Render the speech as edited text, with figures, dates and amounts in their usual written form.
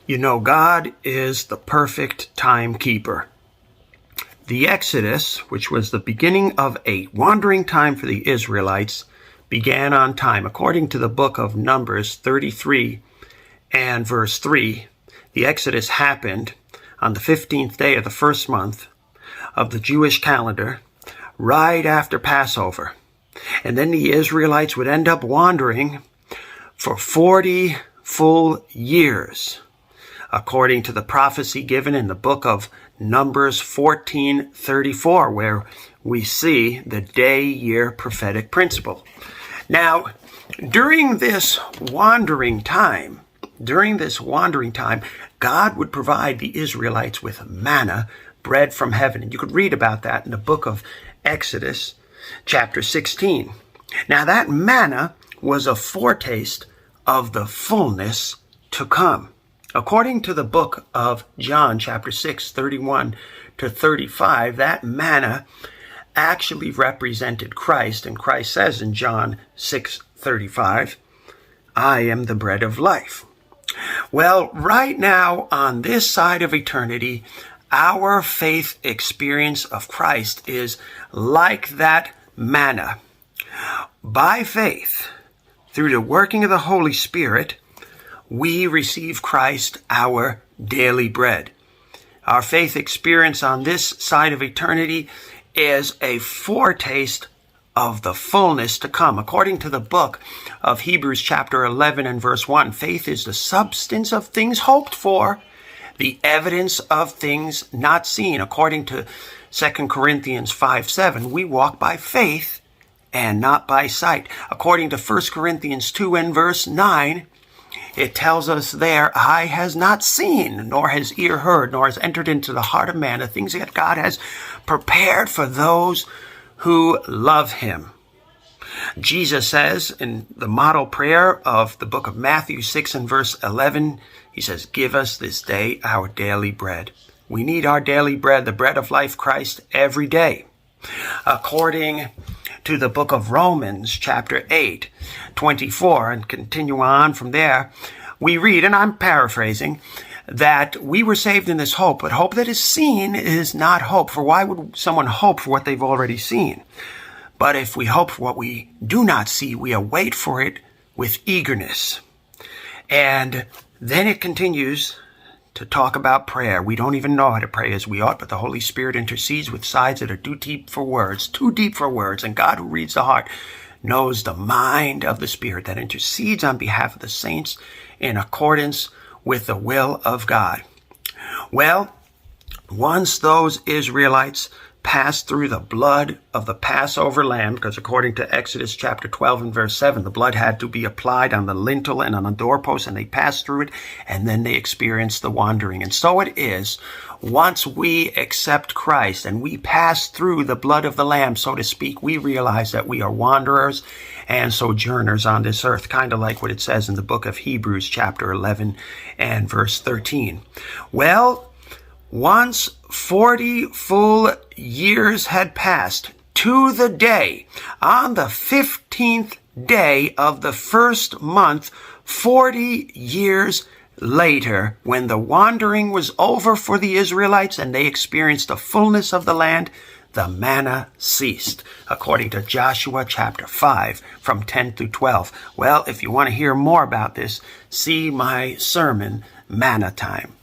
You know, God is the perfect timekeeper. The Exodus, which was the beginning of a wandering time for the Israelites, began on time. According to the book of Numbers 33 and verse 3, the Exodus happened on the 15th day of the first month of the Jewish calendar, right after Passover. And then the Israelites would end up wandering for 40 full years, according to the prophecy given in the book of Numbers 14:34, where we see the day-year prophetic principle. Now, during this wandering time, God would provide the Israelites with manna, bread from heaven. And you could read about that in the book of Exodus, chapter 16. Now, that manna was a foretaste of the fullness to come. According to the book of John, chapter 6, 31 to 35, that manna actually represented Christ. And Christ says in John 6:35, I am the bread of life. Well, right now on this side of eternity, our faith experience of Christ is like that manna. By faith, through the working of the Holy Spirit, we receive Christ, our daily bread. Our faith experience on this side of eternity is a foretaste of the fullness to come. According to the book of Hebrews chapter 11 and verse 1, faith is the substance of things hoped for, the evidence of things not seen. According to 2 Corinthians 5:7, we walk by faith and not by sight. According to 1 Corinthians 2 and verse 9, it tells us there, eye has not seen, nor has ear heard, nor has entered into the heart of man the things that God has prepared for those who love him. Jesus says in the model prayer of the book of Matthew 6 and verse 11, he says, give us this day our daily bread. We need our daily bread, the bread of life, Christ, every day. According to the book of Romans, chapter 8, 24, and continue on from there, we read, and I'm paraphrasing, that we were saved in this hope, but hope that is seen is not hope. For why would someone hope for what they've already seen? But if we hope for what we do not see, we await for it with eagerness. And then it continues to talk about prayer. We don't even know how to pray as we ought, but the Holy Spirit intercedes with sighs that are too deep for words. And God, who reads the heart, knows the mind of the Spirit that intercedes on behalf of the saints in accordance with the will of God. Well, once those Israelites passed through the blood of the Passover lamb, because according to Exodus chapter 12 and verse 7, the blood had to be applied on the lintel and on the doorpost, and they passed through it, and then they experienced the wandering. And so it is, once we accept Christ and we pass through the blood of the lamb, so to speak, we realize that we are wanderers and sojourners on this earth, kind of like what it says in the book of Hebrews chapter 11 and verse 13. Well, once 40 full years had passed, to the day, on the 15th day of the first month, 40 years later, when the wandering was over for the Israelites and they experienced the fullness of the land, the manna ceased, according to Joshua chapter 5, from 10 through 12. Well, if you want to hear more about this, see my sermon, Manna Time.